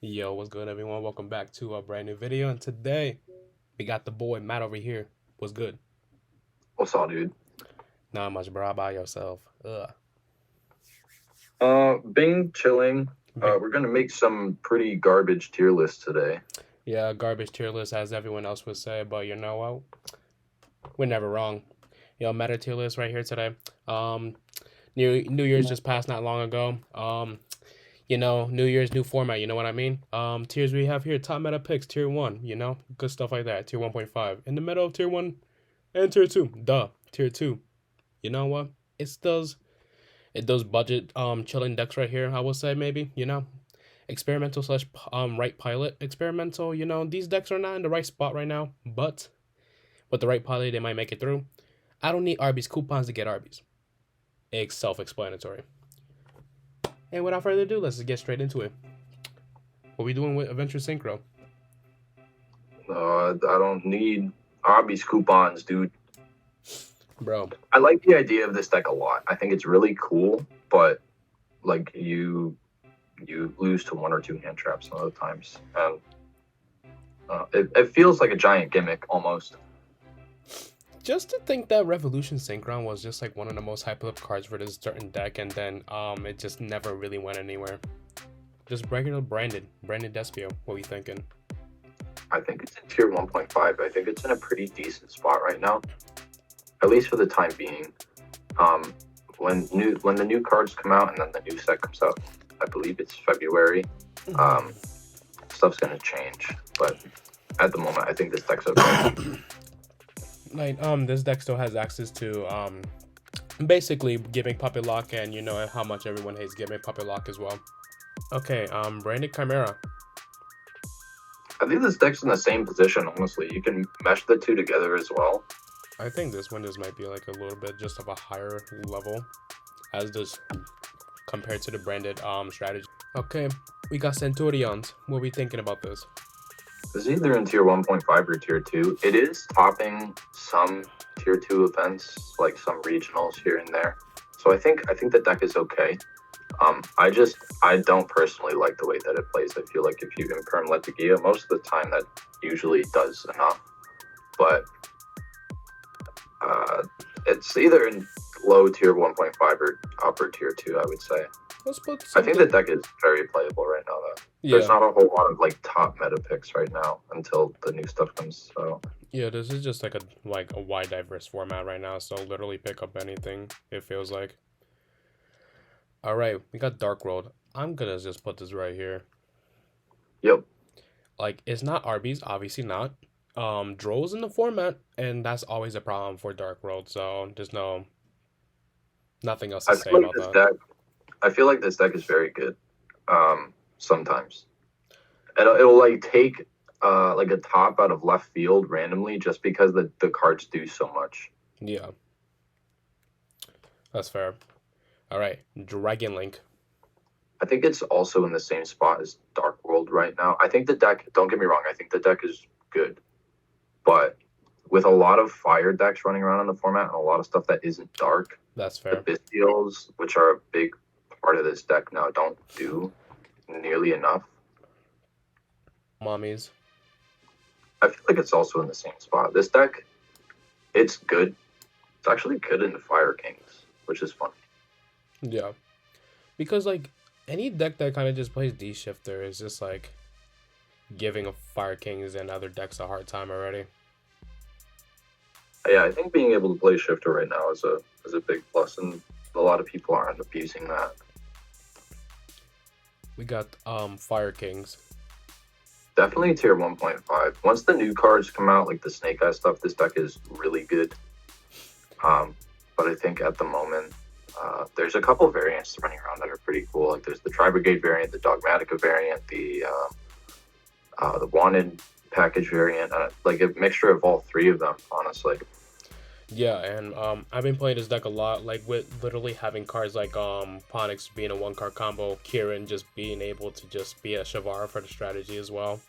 Yo, what's good, everyone? Welcome back to a brand new video. And today we got the boy Matt over here. What's good? What's up, dude? Not much, bro. How about yourself? Bing chilling. Bing. We're gonna make some pretty garbage tier lists today. Yeah, garbage tier list, as everyone else would say. But you know what? We're never wrong. Yo, meta tier list right here today. New Year's just passed not long ago. New Year's, new format. You know what I mean? Tiers we have here: top meta picks, tier one. Good stuff like that. Tier 1.5. In the middle of tier one and tier two. Tier two. You know what? It's those budget chilling decks right here. I will say maybe experimental slash right pilot experimental. These decks are not in the right spot right now, but with the right pilot they might make it through. I don't need Arby's coupons to get Arby's. It's self-explanatory. And without further ado, let's just get straight into it. What we doing with Adventure Synchro? I don't need Arby's coupons, dude. Bro, I like the idea of this deck a lot. I think it's really cool, but like you lose to one or two hand traps some of the times, and it feels like a giant gimmick almost. just to think that Revolution Synchron was just like one of the most hyped up cards for this certain deck, and then it just never really went anywhere. Just regular branded Despio. What we thinking? I think it's in tier 1.5. I think it's in a pretty decent spot right now, at least for the time being. Um, when the new cards come out and then the new set comes out, I believe it's February. Um, Stuff's gonna change, but at the moment, I think this deck's okay. This deck still has access to basically giving Puppet Lock, and you know how much everyone hates giving Puppet Lock as well. Okay, Branded Chimera. I think this deck's in the same position. Honestly, you can mesh the two together as well. I think this one just might be like a little bit just of a higher level as this compared to the branded strategy. Okay, we got Centurions. What we thinking about this? It's either in tier 1.5 or tier 2. It is topping some tier 2 events, like some regionals here and there. So I think the deck is okay. I don't personally like the way that it plays. I feel like if you imperm let the Gia, most of the time that usually does enough. But it's either in low tier 1.5 or upper tier 2, I would say. Let's put I think something. the deck is very playable right now, though. There's Yeah, not a whole lot of like top meta picks right now until the new stuff comes. So yeah. This is just like a wide diverse format right now. So literally pick up anything. It feels like. All right, we got Dark World. I'm gonna just put this right here. yep. Like it's not Arby's, obviously not. Droll's in the format, and that's always a problem for Dark World. So there's nothing else to I say feel like about this that. deck. I feel like this deck is very good. Sometimes it'll like take like a top out of left field randomly just because the cards do so much. Yeah, that's fair. All right, Dragon Link. I think it's also in the same spot as Dark World right now. I think the deck. Don't get me wrong. I think the deck is good, but with a lot of fire decks running around in the format and a lot of stuff that isn't dark, That's the fair. Bystials, which are a big part of this deck now, don't do nearly enough. Mommies. I feel like it's also in the same spot. This deck, it's good. It's actually good in the Fire Kings, which is fun. Yeah, because like any deck that kind of just plays D Shifter is just like giving a Fire Kings and other decks a hard time already. Yeah, I think being able to play Shifter right now is a big plus, and a lot of people aren't abusing that. We got Fire Kings. Definitely tier 1.5. Once the new cards come out, like the Snake Eye stuff, this deck is really good. But I think at the moment, there's a couple variants running around that are pretty cool. Like there's the Tri Brigade variant, the Dogmatica variant, the Wanted package variant, like a mixture of all three of them, honestly. Yeah, and I've been playing this deck a lot, like with literally having cards like Ponix being a one card combo, Kieran just being able to just be a Shavara for the strategy as well.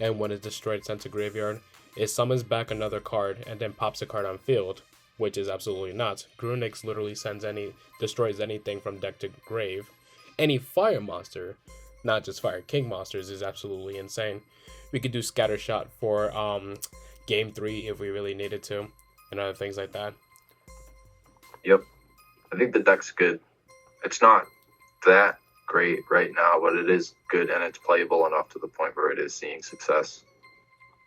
And when it's destroyed, it's sent to graveyard. It summons back another card and then pops a card on field, which is absolutely nuts. Grunix literally destroys anything from deck to grave. Any fire monster not just Fire King monsters, is absolutely insane. We could do Scatter Shot for Game 3 if we really needed to, and other things like that. Yep. I think the deck's good. It's not that great right now, but it is good and it's playable enough to the point where it is seeing success.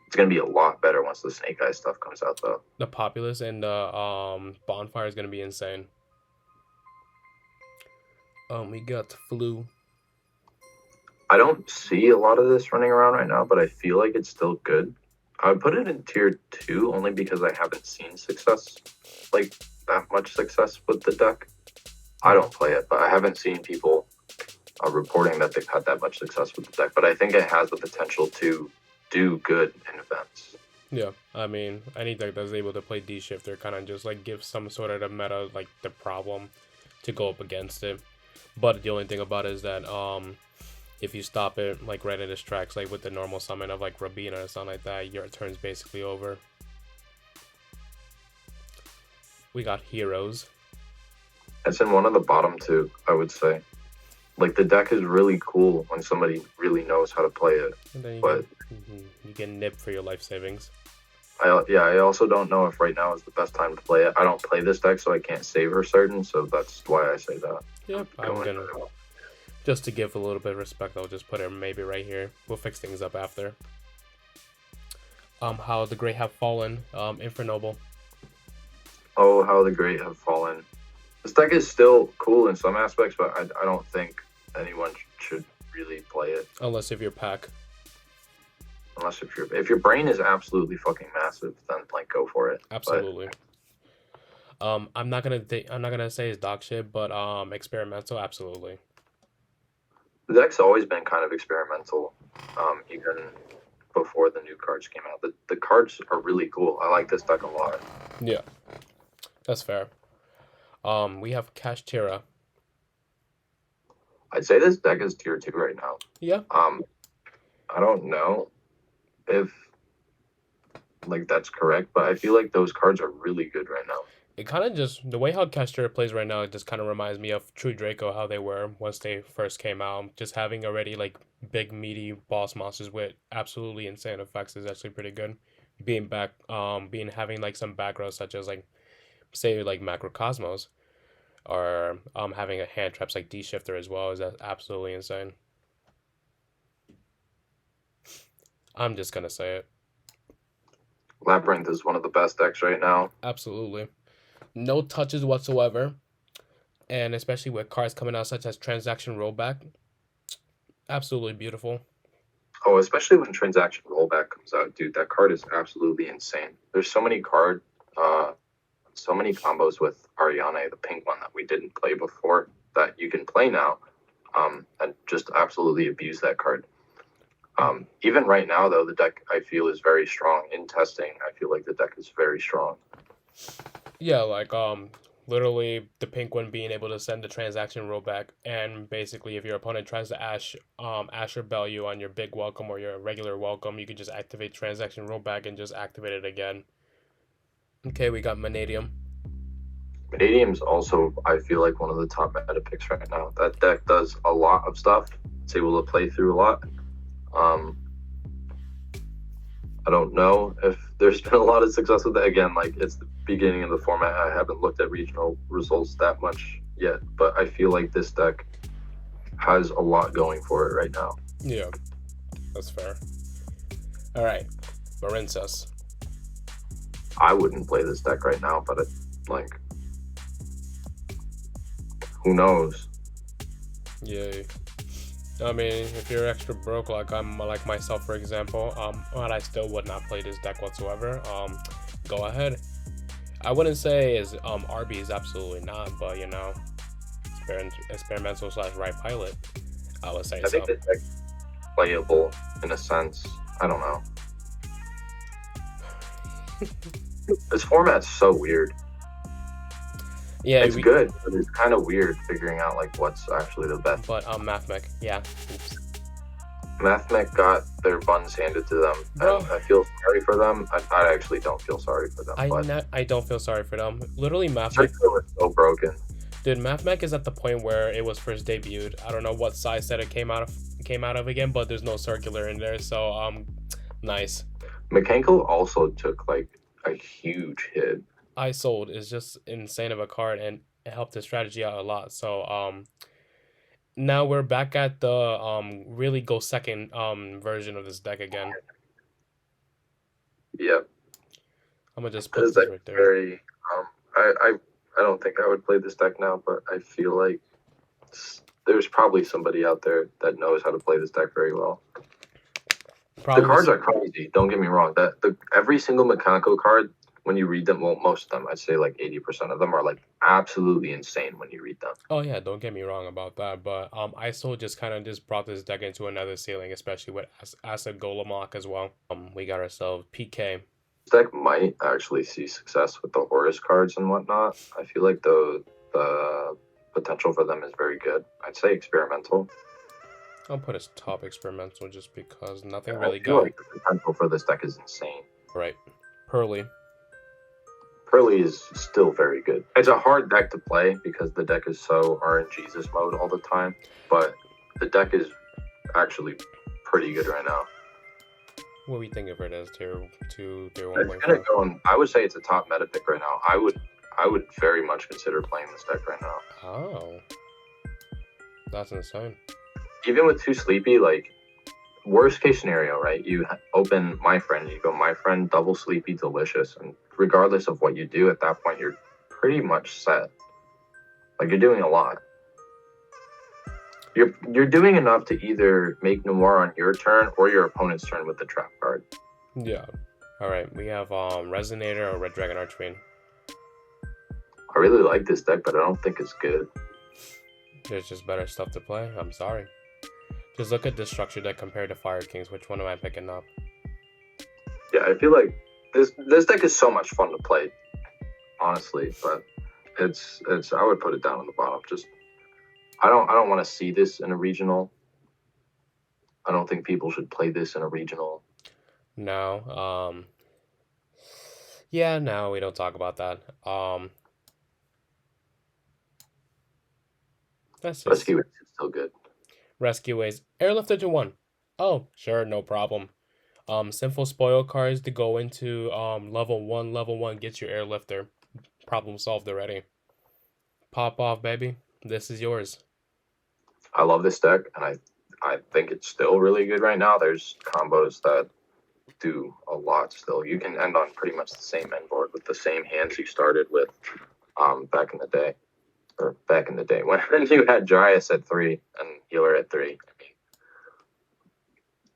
It's going to be a lot better once the Snake Eye stuff comes out, though. The Populace and the Bonfire is going to be insane. We got Flu. I don't see a lot of this running around right now, but I feel like it's still good. I would put it in tier 2 only because I haven't seen success, like that much success with the deck. I don't play it, but I haven't seen people reporting that they've had that much success with the deck. But I think it has the potential to do good in events. Yeah, I mean, any deck that's able to play D-Shifter kind of just like gives some sort of the meta, like the problem to go up against it. But the only thing about it is that if you stop it like right at its tracks, like with the normal summon of like Rabina or something like that, your turn's basically over. We got Heroes. It's in one of the bottom two, I would say. Like the deck is really cool when somebody really knows how to play it. And then But you get nipped for your life savings. I also don't know if right now is the best time to play it. I don't play this deck, so I can't save her certain. So that's why I say that. Yep, I'm gonna just to give a little bit of respect. I'll just put it maybe right here. We'll fix things up after. How the Great Have Fallen. Infernoble. Oh, how the great have fallen. This deck is still cool in some aspects, but I don't think anyone should really play it Unless if you're pack. unless if your brain is absolutely fucking massive, then like go for it. Absolutely. I'm not gonna say it's dog shit, but experimental, absolutely. But the deck's always been kind of experimental, even before the new cards came out. The cards are really cool. I like this deck a lot. Yeah, that's fair. We have Kashtira. I'd say this deck is tier 2 right now. Yeah. I don't know if like that's correct, but I feel like those cards are really good right now. It kind of just the way how Kashtira plays right now. It just kind of reminds me of True Draco, how they were once they first came out. Just having already like big meaty boss monsters with absolutely insane effects is actually pretty good. Being back, having like some backgrounds such as like say like Macrocosmos, or having a hand traps like D Shifter as well is absolutely insane. I'm just gonna say it. Labyrinth is one of the best decks right now. Absolutely. No touches whatsoever. And especially with cards coming out such as Transaction Rollback. Absolutely beautiful. Oh, especially when Transaction Rollback comes out, dude, that card is absolutely insane. There's so many so many combos with Ariane, the pink one that we didn't play before, that you can play now, and just absolutely abuse that card. Even right now, though, the deck I feel is very strong. In testing, I feel like the deck is very strong. Yeah, like literally the pink one being able to send the transaction rollback, and basically if your opponent tries to Asher Bell you on your big welcome or your regular welcome, you can just activate transaction rollback and just activate it again. Okay, we got Vanadium. Vanadium's also, I feel like, one of the top meta picks right now. That deck does a lot of stuff. It's able to play through a lot. I don't know if there's been a lot of success with that. Again, like it's the beginning of the format. I haven't looked at regional results that much yet, but I feel like this deck has a lot going for it right now. Yeah, that's fair. All right, Marincess. I wouldn't play this deck right now, but like, who knows? Yay. I mean, if you're extra broke, like I'm, like myself, for example, and I still would not play this deck whatsoever. Go ahead. I wouldn't say is RB is absolutely not, but you know, experimental / right pilot, I would say. I think this deck is playable in a sense. I don't know. This format's so weird. Yeah, it's good, but it's kind of weird figuring out like what's actually the best. But Mathmech, yeah. Oops. Mathmech got their buns handed to them, and I feel sorry for them. I actually don't feel sorry for them. I don't feel sorry for them. Literally, Mathmech was so broken. Dude, Mathmech is at the point where it was first debuted. I don't know what size set it came came out of again, but there's no circular in there, so nice. Mechanical also took like a huge hit. I sold is just insane of a card, and it helped the strategy out a lot. So now we're back at the really go second version of this deck again. Yep. I'm gonna just put This this deck right is there. very I don't think I would play this deck now, but I feel like there's probably somebody out there that knows how to play this deck very well. Probably The cards are crazy. Don't get me wrong. Every single mechanical card, when you read them, well, most of them, I'd say like 80% of them are like absolutely insane when you read them. Oh yeah, don't get me wrong about that, but ISO just kind of just brought this deck into another ceiling, especially with Acid Golemok as well. We got ourselves PK. This deck might actually see success with the Horus cards and whatnot. I feel like the potential for them is very good. I'd say experimental. I'll put as top experimental just because nothing I really feel got like the potential for this deck is insane. right. Pearly. Pearly is still very good. It's a hard deck to play because the deck is so RNGesus mode all the time, but the deck is actually pretty good right now. What do we think of it as tier 2, tier It's 1.5? gonna go on. I would say it's a top meta pick right now. I would very much consider playing this deck right now. Oh, that's insane. Even with Too Sleepy, like worst case scenario, right? You open My Friend, you go My Friend, double Sleepy, Delicious, and regardless of what you do at that point, you're pretty much set. Like you're doing a lot. You're doing enough to either make Noir on your turn or your opponent's turn with the trap card. Yeah. All right, we have Resonator or Red Dragon Archfiend. I really like this deck, but I don't think it's good. There's just better stuff to play. I'm sorry. Just look at this structure deck compared to Fire Kings. Which one am I picking up? Yeah, I feel like this deck is so much fun to play, honestly, but it's I would put it down on the bottom. Just I don't want to see this in a regional. I don't think people should play this in a regional. No. Yeah, no, we don't talk about that. That's just Rescue is still good. Rescue Ways. Airlifter to 1. Oh, sure, no problem. Sinful Spoil cards to go into level 1. Level 1 gets your Airlifter. Problem solved already. Pop off, baby. This is yours. I love this deck, and I think it's still really good right now. There's combos that do a lot still. You can end on pretty much the same end board with the same hands you started with back in the day. Or back in the day when you had Dryas at 3 and Healer at 3. I mean,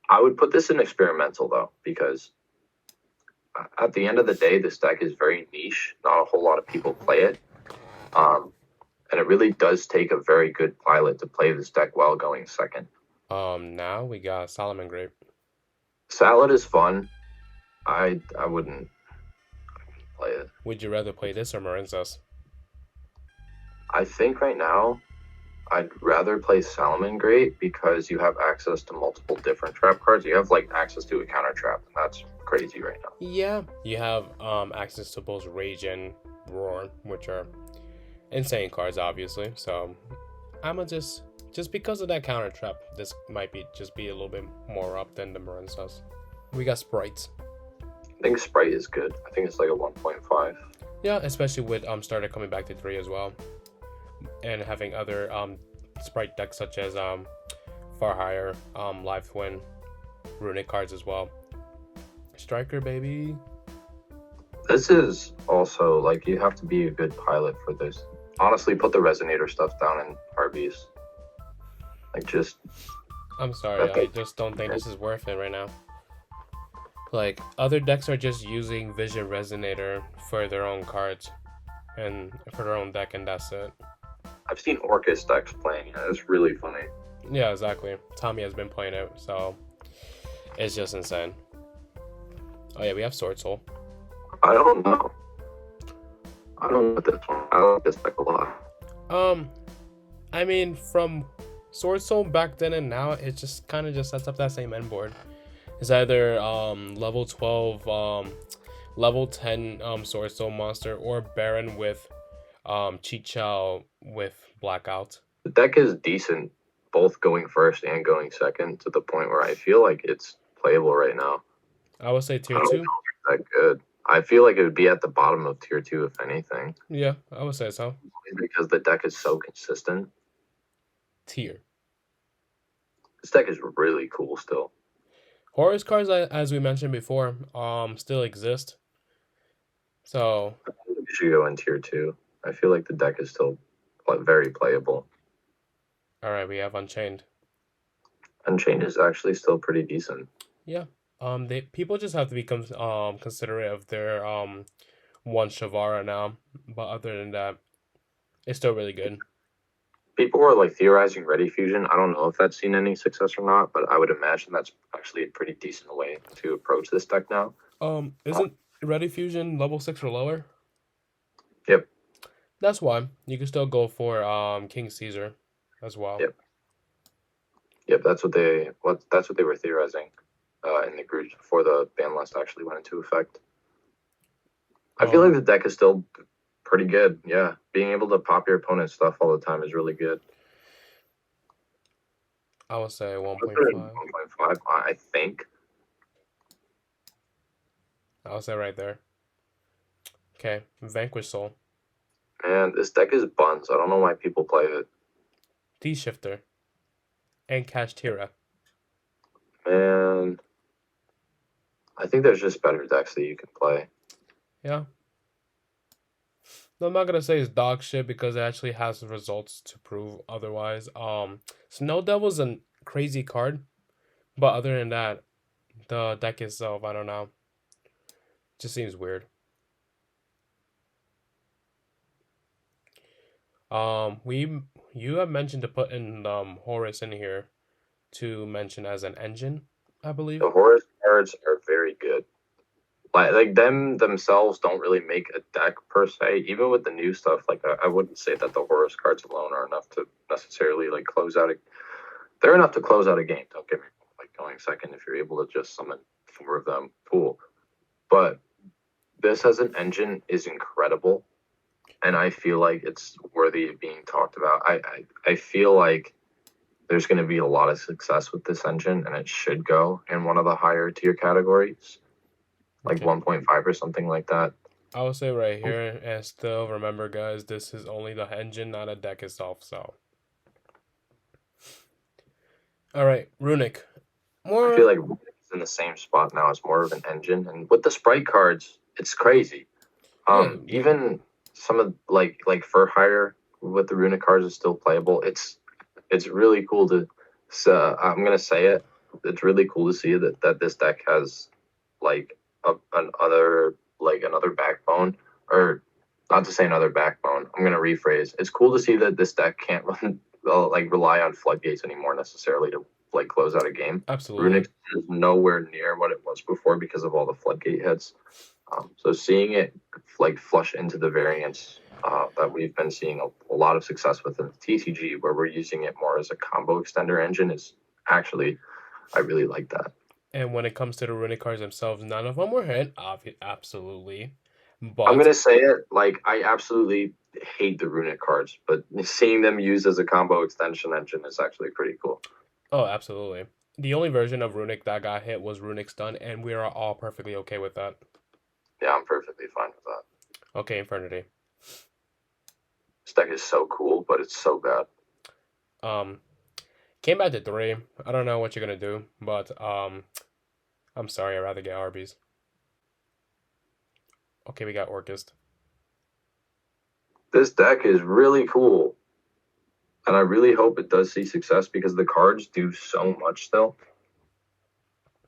I would put this in experimental though, because at the end of the day, this deck is very niche. Not a whole lot of people play it. And it really does take a very good pilot to play this deck well going second. Now we got Solomon Grape. Salad is fun. I wouldn't play it. Would you rather play this or Marinsas? I think right now I'd rather play Salomon Great because you have access to multiple different trap cards. You have like access to a counter trap, and that's crazy right now. Yeah, you have access to both Rage and Roar, which are insane cards, obviously. So I'm gonna just because of that counter trap, this might be a little bit more up than the Marinsas. We got Sprites. I think Sprite is good. I think it's like a 1.5. Yeah, especially with Starter coming back to 3 as well, and having other Sprite decks such as Far Higher, Live Twin, Runic cards as well. Striker, baby. This is also like you have to be a good pilot for this. Honestly, put the Resonator stuff down in RBs. Like just. I'm sorry, I just don't think this is worth it right now. Like, other decks are just using Vision Resonator for their own cards and for their own deck, and that's it. I've seen Orcus decks playing it. It's really funny. Yeah, exactly. Tommy has been playing it, so it's just insane. Oh yeah, we have Sword Soul. I don't know. I don't know this one. I like this deck a lot. I mean, from Sword Soul back then and now, it just kind of just sets up that same end board. It's either level 12, level 10 Sword Soul monster, or Baron with Chichao with Blackout. The deck is decent both going first and going second to the point where I feel like it's playable right now. I would say I tier don't two. know if it's that good. I feel like it would be at the bottom of tier 2 if anything, Yeah, I would say so. because the deck is so consistent. Tier. This deck is really cool still. Horus cards, as we mentioned before, still exist. So, We should go in tier 2. I feel like the deck is still very playable. all right, we have Unchained. Unchained is actually still pretty decent. Yeah. They people just have to be considerate of their one Shavara now, but other than that, it's still really good. People were like theorizing Ready Fusion. I don't know if that's seen any success or not, but I would imagine that's actually a pretty decent way to approach this deck now. Isn't Ready Fusion level 6 or lower? Yep. That's why you can still go for King Caesar as well. Yep. Yep, that's what they were theorizing in the group before the ban list actually went into effect. I feel like the deck is still pretty good. Yeah, being able to pop your opponent's stuff all the time is really good. I would say 1.5. 1.5, I think. I would say right there. Okay, Vanquish Soul. Man, this deck is buns. I don't know why people play it. D-Shifter. And Kashtira. Man, I think there's just better decks that you can play. Yeah. No, I'm not gonna say it's dog shit because it actually has results to prove otherwise. Snow Devil's a crazy card, but other than that, the deck itself, I don't know. Just seems weird. You have mentioned to put in Horus in here to mention as an engine, I believe. The Horus cards are very good. Like them themselves don't really make a deck per se. Even with the new stuff, like I wouldn't say that the Horus cards alone are enough to necessarily like close out a. They're enough to close out a game. Don't get me wrong. Like going second, if you're able to just summon 4 of them, cool. But this as an engine is incredible, and I feel like it's worthy of being talked about. I feel like there's going to be a lot of success with this engine, and it should go in one of the higher tier categories, like Okay. 1.5 or something like that. I will say right here, and still remember, guys, this is only the engine, not a deck itself. So, all right, Runic. I feel like it's in the same spot now as more of an engine, and with the sprite cards, it's crazy. Yeah. Even some of like for hire with the runic cards is still playable. It's really cool to. I'm gonna say it. It's really cool to see that this deck has like another backbone, or not to say another backbone. I'm gonna rephrase. It's cool to see that this deck can't rely on floodgates anymore necessarily to like close out a game. Absolutely. Runic is nowhere near what it was before because of all the floodgate hits. So seeing it like flush into the variants that we've been seeing a lot of success with in TCG, where we're using it more as a combo extender engine, is actually, I really like that. And when it comes to the runic cards themselves, none of them were hit. Absolutely. But I'm gonna say it, like I absolutely hate the runic cards, but seeing them used as a combo extension engine is actually pretty cool. oh, absolutely. The only version of runic that got hit was runic stun, and we are all perfectly okay with that. Yeah, I'm perfectly fine with that. Okay, Infernity. This deck is so cool, but it's so bad. Came back to 3. I don't know what you're gonna do, but I'm sorry. I'd rather get Arby's. Okay, we got Orchist. This deck is really cool, and I really hope it does see success because the cards do so much still.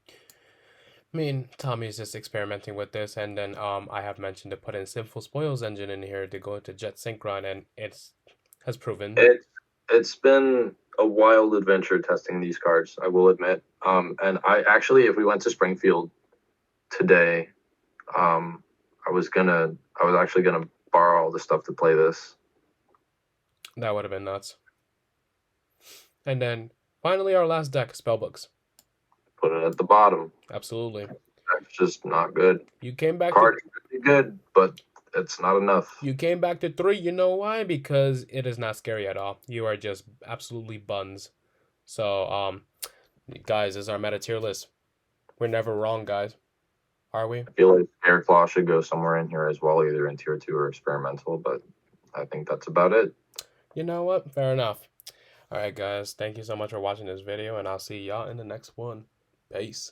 I mean, Tommy's just experimenting with this, and then I have mentioned to put in Sinful Spoils engine in here to go to Jet Synchron, and has proven. It's been a wild adventure testing these cards, I will admit. And I actually, if we went to Springfield today, I was actually gonna borrow all the stuff to play this. That would have been nuts. And then finally, our last deck, Spellbooks. Put it at the bottom. Absolutely. It's just not good. You came back. Card really good, but it's not enough. You came back to 3. You know why? Because it is not scary at all. You are just absolutely buns. So, guys, this is our meta tier list. We're never wrong, guys. Are we? I feel like Air Claw should go somewhere in here as well, either in tier 2 or experimental, but I think that's about it. You know what? Fair enough. All right, guys. Thank you so much for watching this video, and I'll see y'all in the next one. Peace.